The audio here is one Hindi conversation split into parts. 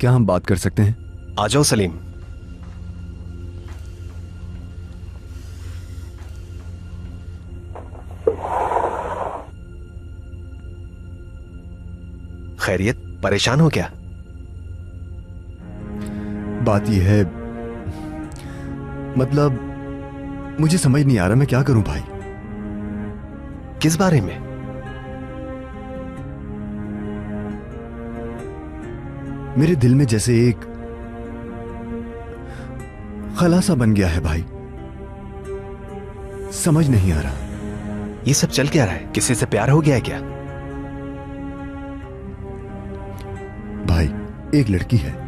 क्या हम बात कर सकते हैं? आ जाओ सलीम। खैरियत? परेशान हो क्या? बात यह है, मतलब मुझे समझ नहीं आ रहा मैं क्या करूं भाई। किस बारे में? मेरे दिल में जैसे एक खलासा बन गया है भाई, समझ नहीं आ रहा। ये सब चल क्या रहा है? किसी से प्यार हो गया है क्या? भाई एक लड़की है,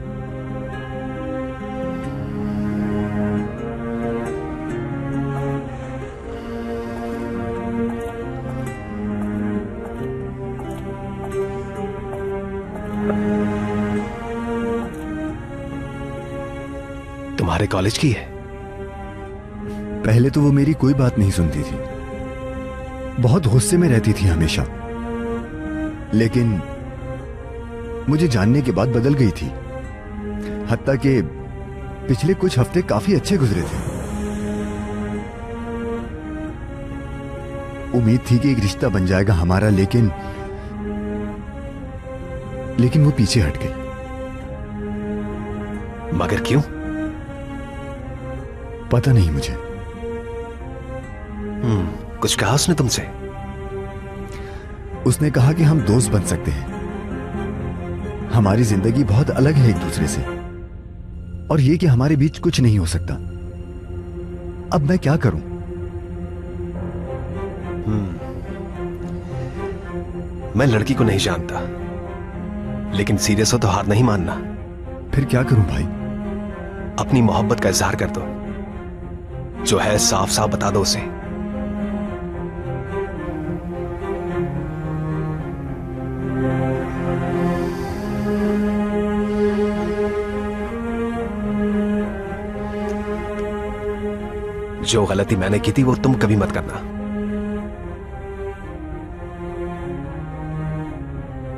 तुम्हारे कॉलेज की है? पहले तो वो मेरी कोई बात नहीं सुनती थी, बहुत गुस्से में रहती थी हमेशा, लेकिन मुझे जानने के बाद बदल गई थी। हत्ता कि पिछले कुछ हफ्ते काफी अच्छे गुजरे थे। उम्मीद थी कि एक रिश्ता बन जाएगा हमारा, लेकिन वो पीछे हट गई। मगर क्यों? पता नहीं मुझे। कुछ कहा उसने तुमसे? उसने कहा कि हम दोस्त बन सकते हैं, हमारी जिंदगी बहुत अलग है एक दूसरे से, और ये कि हमारे बीच कुछ नहीं हो सकता। अब मैं क्या करूं? मैं लड़की को नहीं जानता, लेकिन सीरियस हो तो हार नहीं मानना। फिर क्या करूं भाई? अपनी मोहब्बत का इजहार कर दो, जो है साफ साफ बता दो उसे। जो गलती मैंने की थी वो तुम कभी मत करना।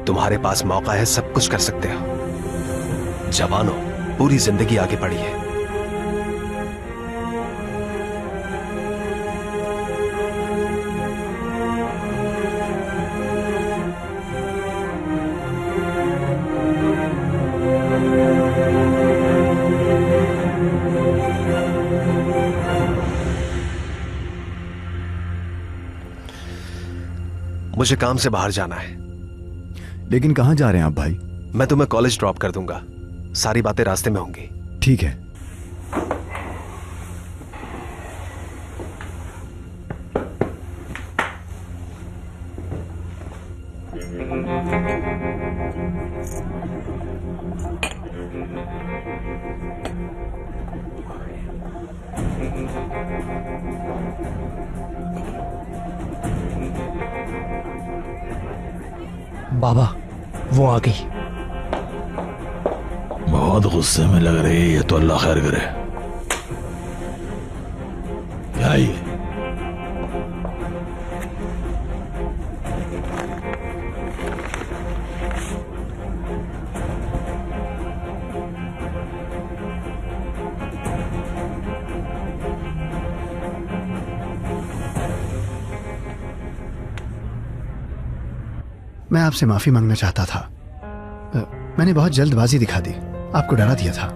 तुम्हारे पास मौका है, सब कुछ कर सकते हो। जवान हो, पूरी जिंदगी आगे पड़ी है। मुझे काम से बाहर जाना है। लेकिन कहां जा रहे हैं आप भाई? मैं तुम्हें कॉलेज ड्रॉप कर दूंगा, सारी बातें रास्ते में होंगी। ठीक है। बाबा, वो आ गई। बहुत गुस्से में लग रही है ये तो, अल्लाह खैर करे। क्या ये? मैं आपसे माफी मांगना चाहता था। मैंने बहुत जल्दबाजी दिखा दी, आपको डरा दिया था।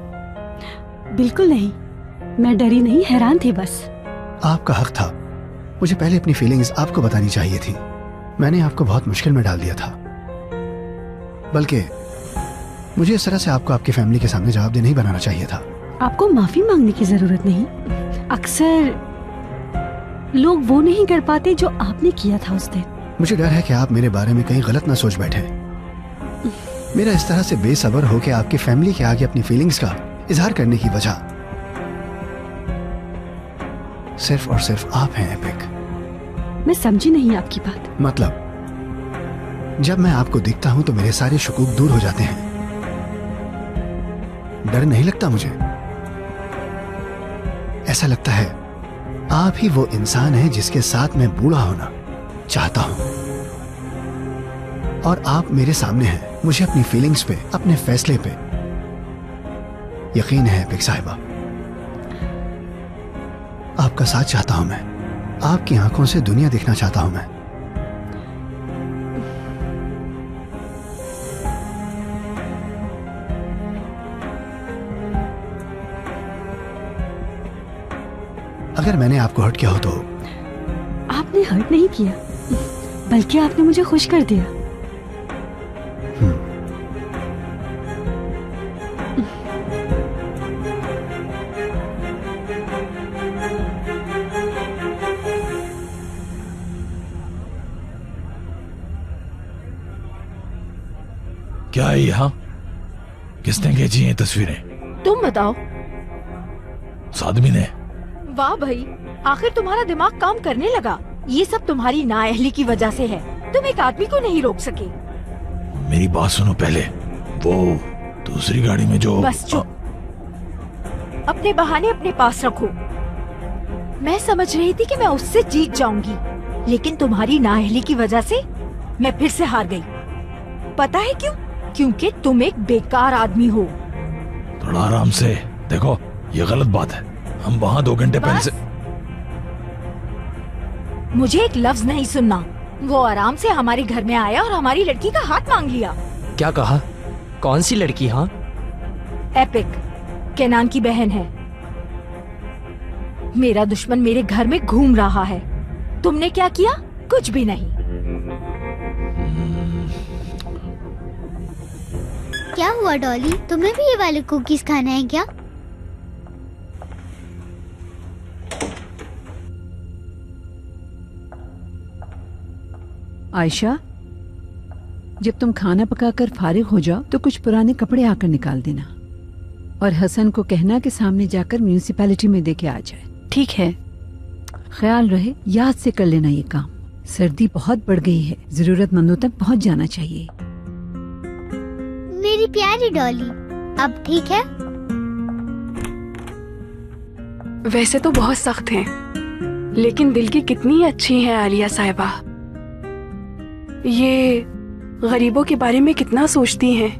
बिल्कुल नहीं, मैं डरी नहीं, हैरान थी बस। आपका हक था, मुझे पहले अपनी फीलिंग्स आपको बतानी चाहिए थी। मैंने आपको बहुत मुश्किल में डाल दिया था, बल्कि मुझे इस तरह से आपको आपकी फैमिली के सामने जवाबदेह नहीं बनाना चाहिए था। आपको माफी मांगने की जरूरत नहीं। अक्सर लोग वो नहीं कर पाते जो आपने किया था उस दिन। मुझे डर है कि आप मेरे बारे में कहीं गलत ना सोच बैठे। मेरा इस तरह से बेसब्र हो के आपकी फैमिली के आगे अपनी फीलिंग्स का इजहार करने की वजह सिर्फ और सिर्फ आप हैं एपिक। मैं समझी नहीं आपकी बात। मतलब जब मैं आपको दिखता हूं तो मेरे सारे शुकूक दूर हो जाते हैं। डर नहीं लगता मुझे, ऐसा लगता है आप ही वो इंसान है जिसके साथ मैं बूढ़ा होना चाहता हूं, और आप मेरे सामने हैं। मुझे अपनी फीलिंग्स पे, अपने फैसले पे यकीन है एपिक साहिबा, आपका साथ चाहता हूं मैं, आपकी आंखों से दुनिया देखना चाहता हूं मैं। अगर मैंने आपको हर्ट किया हो तो आपने हर्ट नहीं किया, बल्कि आपने मुझे खुश कर दिया। क्या है यहाँ? किसने खींची ये तस्वीरें? तुम बताओ। उस आदमी ने। वाह भाई, आखिर तुम्हारा दिमाग काम करने लगा। ये सब तुम्हारी नाअहली की वजह से है। तुम एक आदमी को नहीं रोक सके। मेरी बात सुनो पहले। वो दूसरी गाड़ी में जो। बस चुप। अपने बहाने अपने पास रखो। मैं समझ रही थी कि मैं उससे जीत जाऊंगी, लेकिन तुम्हारी नाअहली की वजह से मैं फिर से हार गई। पता है क्यों? क्योंकि तुम एक बेकार आदमी हो। थोड़ा आराम से देखो, ये गलत बात है। हम वहाँ 2 घंटे पहले से। मुझे एक लफ्ज नहीं सुनना। वो आराम से हमारे घर में आया और हमारी लड़की का हाथ मांग लिया। क्या कहा? कौन सी लड़की? हाँ, एपिक, केनान की बहन है। मेरा दुश्मन मेरे घर में घूम रहा है। तुमने क्या किया? कुछ भी नहीं। क्या हुआ डॉली, तुम्हें भी ये वाले कुकीज खाना है क्या? आयशा, जब तुम खाना पकाकर फारिग हो जाओ तो कुछ पुराने कपड़े आकर निकाल देना, और हसन को कहना कि सामने जाकर म्यूनिसिपैलिटी में देके आ जाए। ठीक है? ख्याल रहे याद से कर लेना ये काम। सर्दी बहुत बढ़ गई है, जरूरतमंदों तक पहुंच जाना चाहिए। मेरी प्यारी डॉली, अब ठीक है? वैसे तो बहुत सख्त हैं, लेकिन दिल की कितनी अच्छी है आलिया साहिबा। ये गरीबों के बारे में कितना सोचती हैं।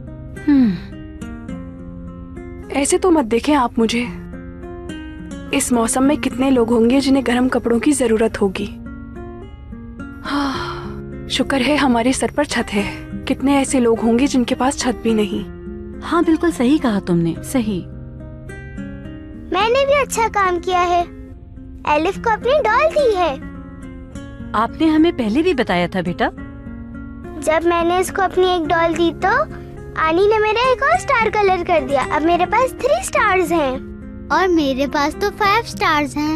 ऐसे तो मत देखें आप मुझे। इस मौसम में कितने लोग होंगे जिन्हें गर्म कपड़ों की जरूरत होगी। हाँ, शुक्र है हमारे सर पर छत है। कितने ऐसे लोग होंगे जिनके पास छत भी नहीं। हाँ, बिल्कुल सही कहा तुमने। सही। मैंने भी अच्छा काम किया है। एलिफ को अपनी डॉल दी है। आपने हमें पहले भी बताया था बेटा। जब मैंने इसको अपनी एक डॉल दी तो आनी ने मेरा एक और स्टार कलर कर दिया। अब मेरे पास 3 स्टार्स हैं। और मेरे पास तो 5 स्टार्स हैं।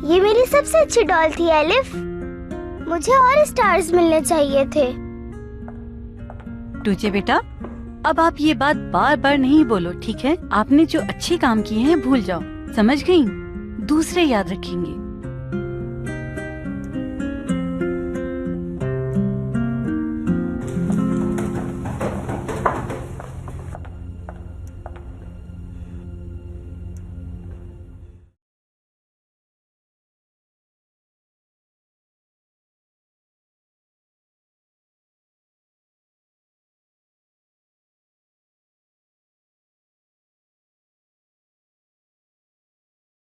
ये मेरी सबसे अच्छी डॉल थी एलिफ। मुझे और स्टार्स मिलने चाहिए थे। टूचे बेटा, अब आप ये बात बार बार नहीं बोलो, ठीक है? आपने जो अच्छे काम किए हैं भूल जाओ, समझ गई? दूसरे याद रखेंगे।